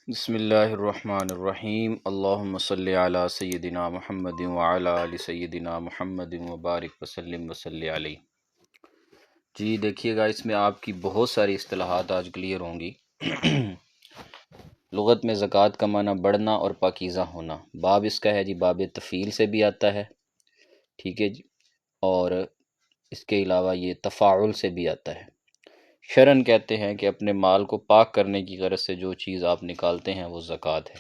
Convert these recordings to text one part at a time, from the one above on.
بسم اللہ الرحمن الرحیم، اللہم صلی علی سیدنا محمد وعلی آل سیدنا محمد وبارک وسلم وصلی علیہ۔ جی دیکھیے گا، اس میں آپ کی بہت ساری اصطلاحات آج کلیئر ہوں گی۔ لغت میں زکوٰۃ کا معنی بڑھنا اور پاکیزہ ہونا، باب اس کا ہے جی باب تفعیل سے بھی آتا ہے، ٹھیک ہے جی، اور اس کے علاوہ یہ تفاعل سے بھی آتا ہے۔ شرعاً کہتے ہیں کہ اپنے مال کو پاک کرنے کی غرض سے جو چیز آپ نکالتے ہیں وہ زکوٰۃ ہے۔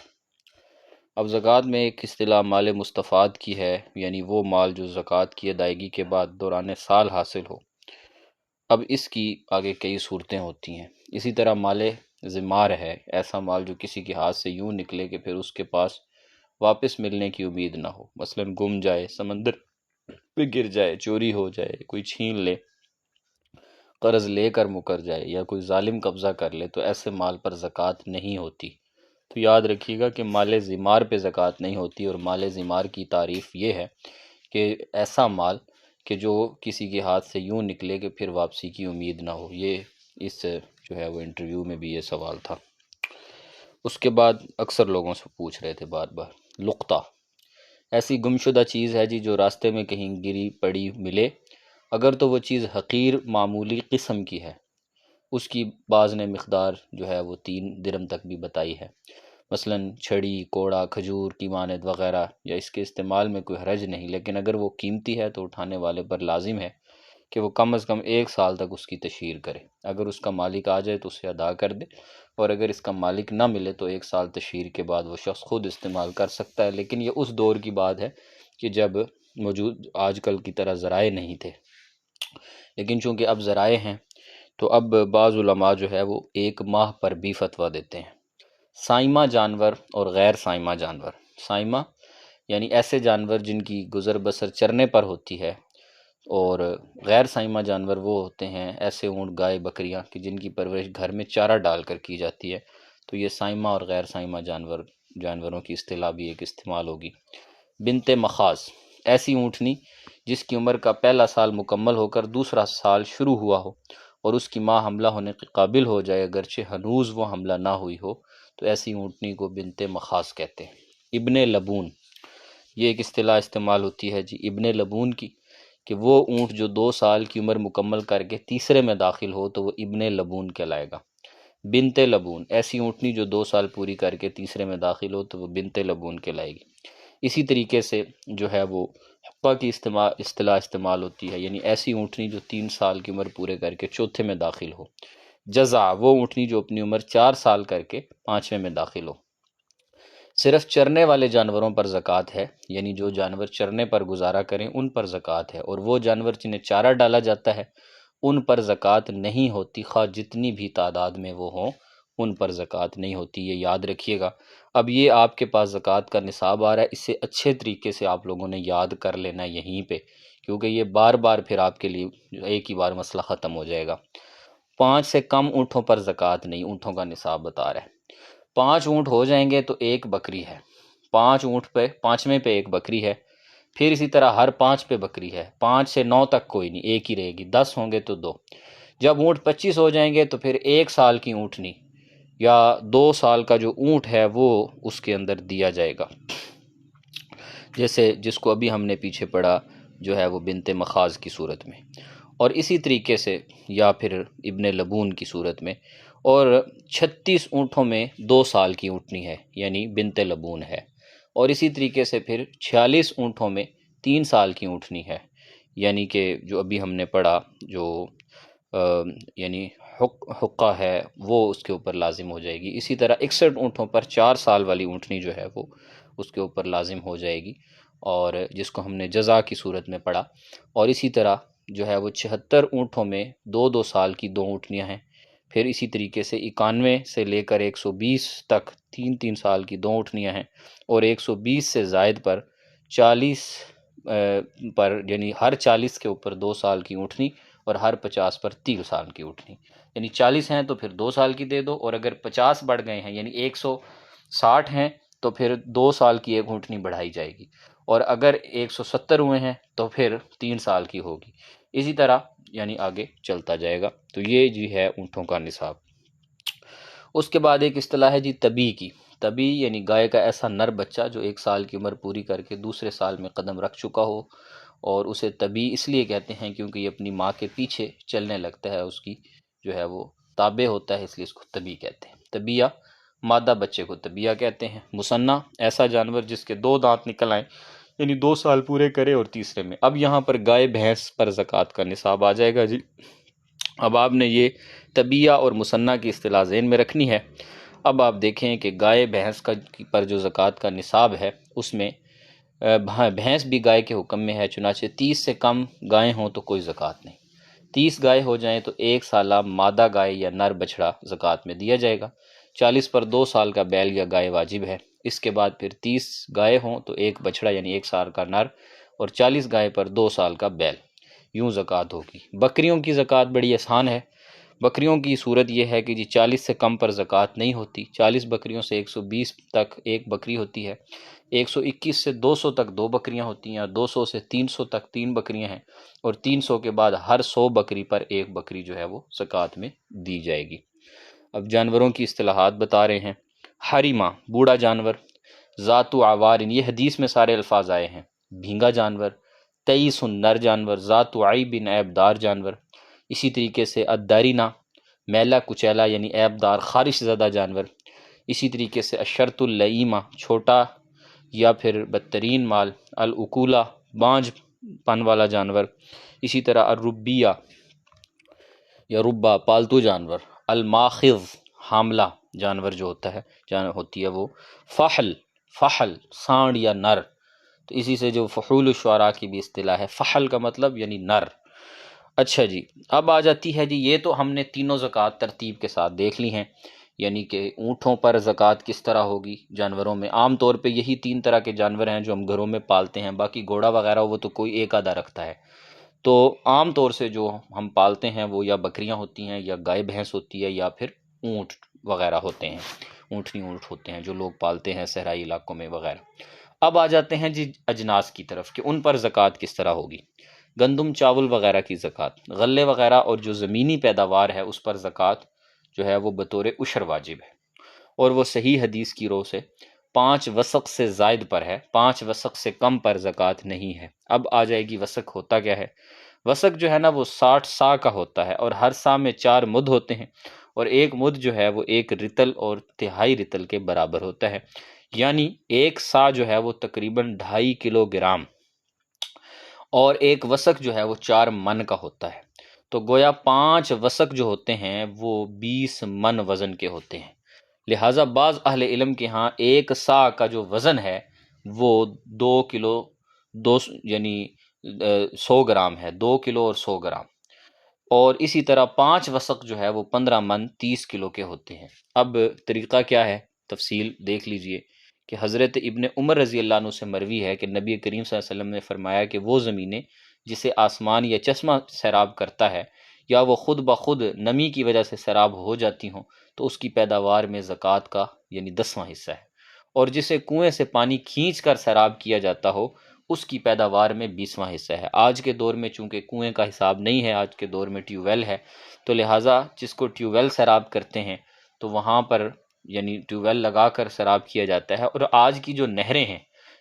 اب زکوٰۃ میں ایک اصطلاح مال مستفاد کی ہے، یعنی وہ مال جو زکوٰۃ کی ادائیگی کے بعد دوران سال حاصل ہو۔ اب اس کی آگے کئی صورتیں ہوتی ہیں۔ اسی طرح مال ذمار ہے، ایسا مال جو کسی کے ہاتھ سے یوں نکلے کہ پھر اس کے پاس واپس ملنے کی امید نہ ہو، مثلاً گم جائے، سمندر پہ گر جائے، چوری ہو جائے، کوئی چھین لے، قرض لے کر مکر جائے، یا کوئی ظالم قبضہ کر لے، تو ایسے مال پر زکوٰۃ نہیں ہوتی۔ تو یاد رکھیے گا کہ مال ذمار پہ زکوٰۃ نہیں ہوتی، اور مال ذمار کی تعریف یہ ہے کہ ایسا مال کہ جو کسی کے ہاتھ سے یوں نکلے کہ پھر واپسی کی امید نہ ہو۔ یہ اس جو ہے وہ انٹرویو میں بھی یہ سوال تھا۔ اس کے بعد اکثر لوگوں سے پوچھ رہے تھے بار بار، لقطہ ایسی گمشدہ چیز ہے جی جو راستے میں کہیں گری پڑی ملے، اگر تو وہ چیز حقیر معمولی قسم کی ہے، اس کی بعض نے مقدار جو ہے وہ 3 درہم تک بھی بتائی ہے، مثلاً چھڑی، کوڑا، کھجور کی مانند وغیرہ، یا اس کے استعمال میں کوئی حرج نہیں، لیکن اگر وہ قیمتی ہے تو اٹھانے والے پر لازم ہے کہ وہ کم از کم 1 سال تک اس کی تشہیر کرے۔ اگر اس کا مالک آ جائے تو اسے ادا کر دے، اور اگر اس کا مالک نہ ملے تو 1 سال تشہیر کے بعد وہ شخص خود استعمال کر سکتا ہے۔ لیکن یہ اس دور کی بات ہے کہ جب موجود آج کل کی طرح ذرائع نہیں تھے، لیکن چونکہ اب ذرائع ہیں تو اب بعض علماء جو ہے وہ 1 ماہ پر بھی فتویٰ دیتے ہیں۔ سائمہ جانور اور غیر سائمہ جانور، سائمہ یعنی ایسے جانور جن کی گزر بسر چرنے پر ہوتی ہے، اور غیر سائمہ جانور وہ ہوتے ہیں ایسے اونٹ، گائے، بکریاں کہ جن کی پرورش گھر میں چارہ ڈال کر کی جاتی ہے۔ تو یہ سائمہ اور غیر سائمہ جانوروں کی اصطلاح بھی ایک استعمال ہوگی۔ بنت مخاض، ایسی اونٹنی جس کی عمر کا پہلا سال مکمل ہو کر دوسرا سال شروع ہوا ہو اور اس کی ماں حملہ ہونے کے قابل ہو جائے اگرچہ ہنوز وہ حملہ نہ ہوئی ہو، تو ایسی اونٹنی کو بنت مخاض کہتے ہیں۔ ابن لبون، یہ ایک اصطلاح استعمال ہوتی ہے جی ابن لبون کی، کہ وہ اونٹ جو 2 سال کی عمر مکمل کر کے تیسرے میں داخل ہو تو وہ ابن لبون کہلائے گا۔ بنت لبون، ایسی اونٹنی جو 2 سال پوری کر کے تیسرے میں داخل ہو تو وہ بنت لبون کہلائے گی۔ اسی طریقے سے جو ہے وہ حقہ کی اصطلاح استعمال ہوتی ہے، یعنی ایسی اونٹنی جو 3 سال کی عمر پورے کر کے چوتھے میں داخل ہو۔ جزع، وہ اونٹنی جو اپنی عمر 4 سال کر کے 5ویں میں داخل ہو۔ صرف چرنے والے جانوروں پر زکوٰۃ ہے، یعنی جو جانور چرنے پر گزارا کریں ان پر زکوٰۃ ہے، اور وہ جانور جنہیں چارہ ڈالا جاتا ہے ان پر زکوٰۃ نہیں ہوتی، خواہ جتنی بھی تعداد میں وہ ہوں ان پر زکوٰۃ نہیں ہوتی، یہ یاد رکھیے گا۔ اب یہ آپ کے پاس زکوٰۃ کا نصاب آ رہا ہے، اسے اچھے طریقے سے آپ لوگوں نے یاد کر لینا یہیں پہ، کیونکہ یہ بار بار پھر آپ کے لیے ایک ہی بار مسئلہ ختم ہو جائے گا۔ 5 سے کم اونٹوں پر زکوٰۃ نہیں، اونٹوں کا نصاب بتا رہا ہے۔ 5 اونٹ ہو جائیں گے تو 1 بکری ہے، 5 اونٹ پہ 5ویں پہ 1 بکری ہے، پھر اسی طرح ہر 5 پہ بکری ہے، 5 سے 9 تک کوئی نہیں، 1 ہی رہے گی، 10 ہوں گے تو 2۔ جب اونٹ 25 ہو جائیں گے تو پھر 1 سال کی اونٹنی یا 2 سال کا جو اونٹ ہے وہ اس کے اندر دیا جائے گا، جیسے جس کو ابھی ہم نے پیچھے پڑھا جو ہے وہ بنت مخاض کی صورت میں، اور اسی طریقے سے یا پھر ابن لبون کی صورت میں، اور 36 اونٹوں میں 2 سال کی اونٹنی ہے یعنی بنت لبون ہے، اور اسی طریقے سے پھر 46 اونٹوں میں 3 سال کی اونٹنی ہے، یعنی کہ جو ابھی ہم نے پڑھا جو یعنی حقہ ہے وہ اس کے اوپر لازم ہو جائے گی۔ اسی طرح 61 اونٹوں پر 4 سال والی اونٹنی جو ہے وہ اس کے اوپر لازم ہو جائے گی، اور جس کو ہم نے جزا کی صورت میں پڑھا۔ اور اسی طرح جو ہے وہ 76 اونٹوں میں 2 سال کی 2 اونٹنیاں ہیں، پھر اسی طریقے سے 91 سے لے کر 120 تک 3 سال کی 2 اونٹنیاں ہیں، اور 120 سے زائد پر 40 پر یعنی ہر 40 کے اوپر 2 سال کی اونٹنی، اور ہر 50 پر 3 سال کی اونٹنی، یعنی 40 ہیں تو پھر 2 سال کی دے دو، اور اگر 50 بڑھ گئے ہیں یعنی 160 ہیں تو پھر 2 سال کی 1 اونٹنی بڑھائی جائے گی، اور اگر 170 ہوئے ہیں تو پھر 3 سال کی ہوگی، اسی طرح یعنی آگے چلتا جائے گا۔ تو یہ جی ہے اونٹوں کا نصاب۔ اس کے بعد ایک اصطلاح ہے جی طبی کی. طبی یعنی گائے کا ایسا نر بچہ جو 1 سال کی عمر پوری کر کے دوسرے سال میں قدم رکھ چکا ہو، اور اسے طبی اس لیے کہتے ہیں کیونکہ یہ اپنی ماں کے پیچھے چلنے لگتا ہے، اس کی جو ہے وہ تابع ہوتا ہے، اس لیے اس کو طبی کہتے ہیں. طبیہ مادہ بچے کو طبیہ کہتے ہیں. مثنیٰ ایسا جانور جس کے 2 دانت نکل آئیں، یعنی 2 سال پورے کرے اور تیسرے میں. اب یہاں پر گائے بھینس پر زکوٰۃ کا نصاب آ جائے گا جی. اب آپ نے یہ طبیہ اور مثنیٰ کی اصطلاح ذہن میں رکھنی ہے. اب آپ دیکھیں کہ گائے بھینس پر جو زکوٰۃ کا نصاب ہے اس میں بھینس بھی گائے کے حکم میں ہے، چنانچہ 30 سے کم گائیں ہوں تو کوئی زکوٰۃ نہیں. 30 گائے ہو جائیں تو 1 سالہ مادہ گائے یا نر بچڑا زکوٰۃ میں دیا جائے گا. 40 پر 2 سال کا بیل یا گائے واجب ہے. اس کے بعد پھر 30 گائے ہوں تو 1 بچڑا یعنی 1 سال کا نر، اور 40 گائے پر 2 سال کا بیل. یوں زکوٰۃ ہوگی. بکریوں کی زکوٰۃ بڑی آسان ہے. بکریوں کی صورت یہ ہے کہ جی 40 سے کم پر زکوٰۃ نہیں ہوتی. 40 بکریوں سے 120 تک 1 بکری ہوتی ہے. 121 سے 200 تک 2 بکریاں ہوتی ہیں. 200 سے 300 تک 3 بکریاں ہیں. اور 300 کے بعد ہر 100 بکری پر 1 بکری جو ہے وہ زکوٰۃ میں دی جائے گی. اب جانوروں کی اصطلاحات بتا رہے ہیں. حریمہ بوڑھا جانور. ذات عوارن یہ حدیث میں سارے الفاظ آئے ہیں. بھینگا جانور. تئیس نر جانور. ذات عیب عیب دار جانور. اسی طریقے سے الدارینہ میلا کچیلا یعنی عیب دار خارش زدہ جانور. اسی طریقے سے اشرط اللئیمہ چھوٹا یا پھر بدترین مال. العقولہ بانجھ پن والا جانور. اسی طرح الربیہ یا ربا پالتو جانور. الماخذ حاملہ جانور جو ہوتی ہے وہ. فحل سانڈ یا نر. تو اسی سے جو فحول الشعراء کی بھی اصطلاح ہے. فحل کا مطلب یعنی نر. اچھا جی، اب آ جاتی ہے جی، یہ تو ہم نے تینوں زکوٰۃ ترتیب کے ساتھ دیکھ لی ہیں، یعنی کہ اونٹوں پر زکوٰۃ کس طرح ہوگی. جانوروں میں عام طور پہ یہی 3 طرح کے جانور ہیں جو ہم گھروں میں پالتے ہیں. باقی گھوڑا وغیرہ وہ تو کوئی ایک آدھا رکھتا ہے. تو عام طور سے جو ہم پالتے ہیں وہ یا بکریاں ہوتی ہیں یا گائے بھینس ہوتی ہے یا پھر اونٹ وغیرہ ہوتے ہیں، اونٹنی اونٹ ہوتے ہیں جو لوگ پالتے ہیں صحرائی علاقوں میں وغیرہ. اب آ جاتے ہیں جی اجناس کی طرف کہ ان پر زکوٰۃ کس طرح ہوگی. گندم چاول وغیرہ کی زکوٰۃ. غلے وغیرہ اور جو زمینی پیداوار ہے اس پر زکوٰۃ جو ہے وہ بطور عشر واجب ہے، اور وہ صحیح حدیث کی رو سے 5 وسق سے زائد پر ہے. 5 وسق سے کم پر زکوٰۃ نہیں ہے. اب آ جائے گی وسق ہوتا کیا ہے. وسق جو ہے نا وہ 60 سا کا ہوتا ہے، اور ہر سا میں 4 مد ہوتے ہیں، اور ایک مد جو ہے وہ 1 رتل اور تہائی رتل کے برابر ہوتا ہے. یعنی 1 سا جو ہے وہ تقریباً 2.5 کلو گرام، اور ایک وسق جو ہے وہ 4 من کا ہوتا ہے. تو گویا 5 وسق جو ہوتے ہیں وہ 20 من وزن کے ہوتے ہیں. لہٰذا بعض اہل علم کے ہاں 1 سا کا جو وزن ہے وہ 2 کلو یعنی 100 گرام ہے. 2 کلو اور 100 گرام. اور اسی طرح 5 وسق جو ہے وہ 15 من 30 کلو کے ہوتے ہیں. اب طریقہ کیا ہے، تفصیل دیکھ لیجئے کہ حضرت ابن عمر رضی اللہ عنہ سے مروی ہے کہ نبی کریم صلی اللہ علیہ وسلم نے فرمایا کہ وہ زمینیں جسے آسمان یا چشمہ سیراب کرتا ہے، یا وہ خود بخود نمی کی وجہ سے سیراب ہو جاتی ہوں، تو اس کی پیداوار میں زکوٰۃ کا یعنی 10واں حصہ ہے. اور جسے کنویں سے پانی کھینچ کر سیراب کیا جاتا ہو اس کی پیداوار میں 20واں حصہ ہے. آج کے دور میں چونکہ کنویں کا حساب نہیں ہے، آج کے دور میں ٹیوب ویل ہے، تو لہٰذا جس کو ٹیوب ویل سیراب کرتے ہیں تو وہاں پر یعنی ٹیوب ویل لگا کر سیراب کیا جاتا ہے. اور آج کی جو نہریں ہیں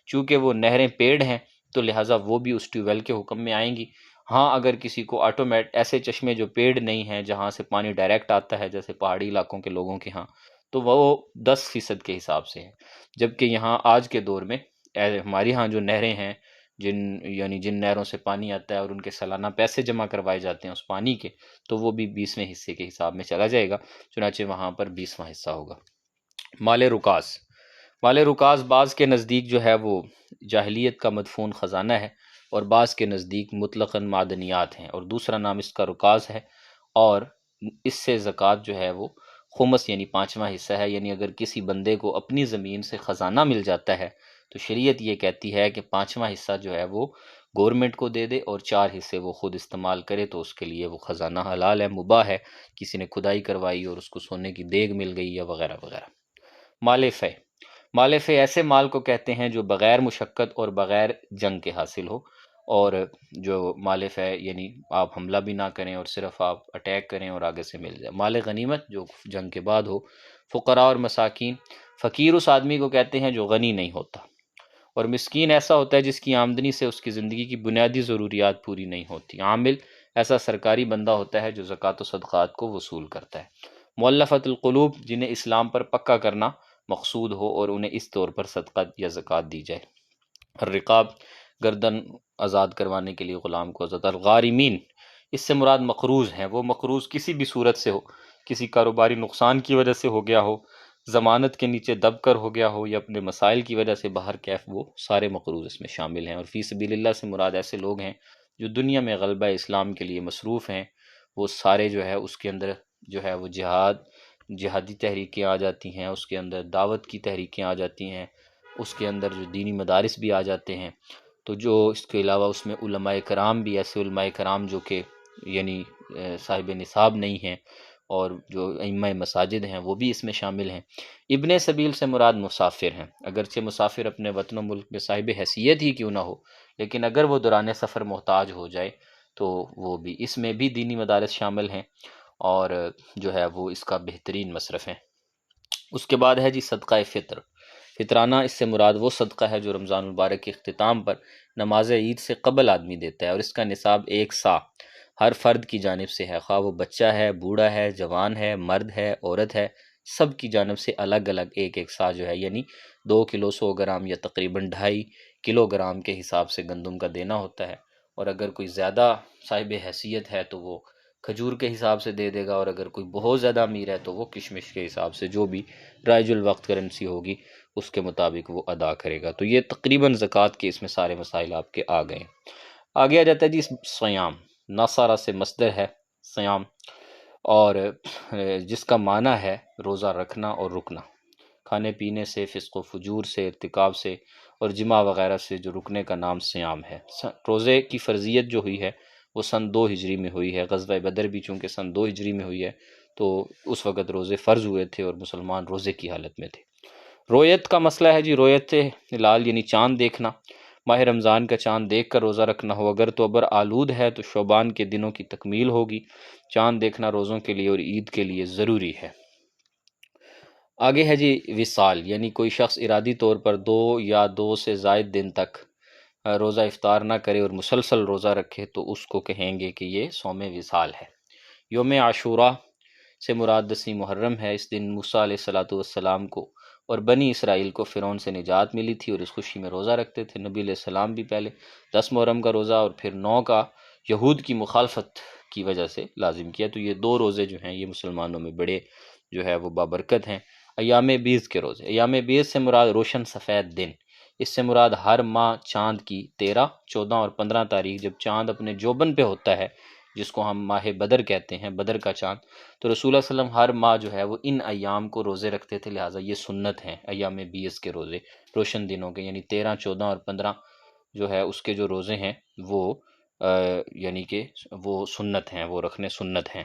چونکہ وہ نہریں پیڑ ہیں تو لہٰذا وہ بھی اس ٹیوب ویل کے حکم میں آئیں گی. ہاں اگر کسی کو ایسے چشمے جو پیڑ نہیں ہیں جہاں سے پانی ڈائریکٹ آتا ہے جیسے پہاڑی علاقوں کے لوگوں کے ہاں، تو وہ 10% کے حساب سے ہے. جبکہ یہاں آج کے دور میں ہماری ہاں جو نہریں ہیں جن نہروں سے پانی آتا ہے اور ان کے سالانہ پیسے جمع کروائے جاتے ہیں اس پانی کے، تو وہ بھی 20ویں حصے کے حساب میں چلا جائے گا. چنانچہ وہاں پر 20واں حصہ ہوگا. مال رکاز بعض کے نزدیک جو ہے وہ جاہلیت کا مدفون خزانہ ہے، اور بعض کے نزدیک مطلقاً معدنیات ہیں، اور دوسرا نام اس کا رکاز ہے. اور اس سے زکوٰۃ جو ہے وہ خمس یعنی 5واں حصہ ہے. یعنی اگر کسی بندے کو اپنی زمین سے خزانہ مل جاتا ہے تو شریعت یہ کہتی ہے کہ 5واں حصہ جو ہے وہ گورنمنٹ کو دے دے، اور 4 حصے وہ خود استعمال کرے، تو اس کے لیے وہ خزانہ حلال ہے، مباح ہے. کسی نے کھدائی کروائی اور اس کو سونے کی دیگ مل گئی یا وغیرہ وغیرہ. مال فے ایسے مال کو کہتے ہیں جو بغیر مشقت اور بغیر جنگ کے حاصل ہو. اور جو مال فے یعنی آپ حملہ بھی نہ کریں اور صرف آپ اٹیک کریں اور آگے سے مل جائے. مال غنیمت جو جنگ کے بعد ہو فقراء اور مساکین، فقیر اس آدمی کو کہتے ہیں جو غنی نہیں ہوتا، اور مسکین ایسا ہوتا ہے جس کی آمدنی سے اس کی زندگی کی بنیادی ضروریات پوری نہیں ہوتی۔ عامل ایسا سرکاری بندہ ہوتا ہے جو زکوٰۃ و صدقات کو وصول کرتا ہے۔ مؤلفۃ القلوب، جنہیں اسلام پر پکا کرنا مقصود ہو اور انہیں اس طور پر صدقہ یا زکوٰۃ دی جائے۔ الرقاب، گردن آزاد کروانے کے لیے غلام کو آزاد۔ الغارمین، اس سے مراد مقروض ہیں، وہ مقروض کسی بھی صورت سے ہو، کسی کاروباری نقصان کی وجہ سے ہو گیا ہو، ضمانت کے نیچے دب کر ہو گیا ہو، یا اپنے مسائل کی وجہ سے باہر کیف، وہ سارے مقروض اس میں شامل ہیں۔ اور فی سبیل اللہ سے مراد ایسے لوگ ہیں جو دنیا میں غلبہ اسلام کے لیے مصروف ہیں، وہ سارے جو ہے اس کے اندر جو ہے وہ جہادی تحریکیں آ جاتی ہیں، اس کے اندر دعوت کی تحریکیں آ جاتی ہیں، اس کے اندر جو دینی مدارس بھی آ جاتے ہیں۔ تو جو اس کے علاوہ اس میں علماء کرام بھی، ایسے علماء کرام جو کہ یعنی صاحب نصاب نہیں ہیں، اور جو ائمہ مساجد ہیں وہ بھی اس میں شامل ہیں۔ ابن سبیل سے مراد مسافر ہیں، اگرچہ مسافر اپنے وطن و ملک میں صاحب حیثیت ہی کیوں نہ ہو، لیکن اگر وہ دوران سفر محتاج ہو جائے تو وہ بھی، اس میں بھی دینی مدارس شامل ہیں، اور جو ہے وہ اس کا بہترین مصرف ہے۔ اس کے بعد ہے جی صدقہ فطر۔ فطرانہ، اس سے مراد وہ صدقہ ہے جو رمضان المبارک کے اختتام پر نماز عید سے قبل آدمی دیتا ہے، اور اس کا نصاب 1 سا ہر فرد کی جانب سے ہے، خواہ وہ بچہ ہے، بوڑھا ہے، جوان ہے، مرد ہے، عورت ہے، سب کی جانب سے الگ الگ 1 سا جو ہے، یعنی 2 کلو 100 گرام یا تقریباً 2.5 کلو گرام کے حساب سے گندم کا دینا ہوتا ہے۔ اور اگر کوئی زیادہ صاحب حیثیت ہے تو وہ کھجور کے حساب سے دے دے گا، اور اگر کوئی بہت زیادہ امیر ہے تو وہ کشمش کے حساب سے، جو بھی رائج الوقت کرنسی ہوگی اس کے مطابق وہ ادا کرے گا۔ تو یہ تقریباً زکوٰۃ کے اس میں سارے مسائل آپ کے آ گئے ہیں۔ آگے آ جاتا ہے جی سیام، ناصارہ سے مصدر ہے سیام، اور جس کا معنی ہے روزہ رکھنا اور رکنا، کھانے پینے سے، فسق و فجور سے، ارتکاب سے اور جماع وغیرہ سے جو رکنے کا نام سیام ہے۔ روزے کی فرضیت جو ہوئی ہے وہ سن 2 ہجری میں ہوئی ہے۔ غزوہ بدر بھی چونکہ سن 2 ہجری میں ہوئی ہے، تو اس وقت روزے فرض ہوئے تھے اور مسلمان روزے کی حالت میں تھے۔ رویت کا مسئلہ ہے جی رویت ہلال، یعنی چاند دیکھنا۔ ماہ رمضان کا چاند دیکھ کر روزہ رکھنا ہو، اگر تو ابر آلود ہے تو شعبان کے دنوں کی تکمیل ہوگی۔ چاند دیکھنا روزوں کے لیے اور عید کے لیے ضروری ہے۔ آگے ہے جی وصال، یعنی کوئی شخص ارادی طور پر 2 یا 2 سے زائد دن تک روزہ افطار نہ کرے اور مسلسل روزہ رکھے تو اس کو کہیں گے کہ یہ صوم وصال ہے۔ یوم عاشوراء سے مراد 10 محرم ہے۔ اس دن موسیٰ علیہ السلام کو اور بنی اسرائیل کو فرعون سے نجات ملی تھی، اور اس خوشی میں روزہ رکھتے تھے۔ نبی علیہ السلام بھی پہلے 10 محرم کا روزہ اور پھر 9 کا یہود کی مخالفت کی وجہ سے لازم کیا۔ تو یہ 2 روزے جو ہیں یہ مسلمانوں میں بڑے جو ہے وہ بابرکت ہیں۔ ایام بیض کے روزے، ایام بیض سے مراد روشن سفید دن، اس سے مراد ہر ماہ چاند کی 13، 14 اور 15 تاریخ جب چاند اپنے جوبن پہ ہوتا ہے، جس کو ہم ماہ بدر کہتے ہیں، بدر کا چاند، تو رسول اللہ صلی اللہ علیہ وسلم ہر ماہ جو ہے وہ ان ایام کو روزے رکھتے تھے، لہٰذا یہ سنت ہیں ایام بیض کے روزے، روشن دنوں کے، یعنی 13، 14 اور 15 جو ہے اس کے جو روزے ہیں وہ یعنی کہ وہ سنت ہیں، وہ رکھنے سنت ہیں۔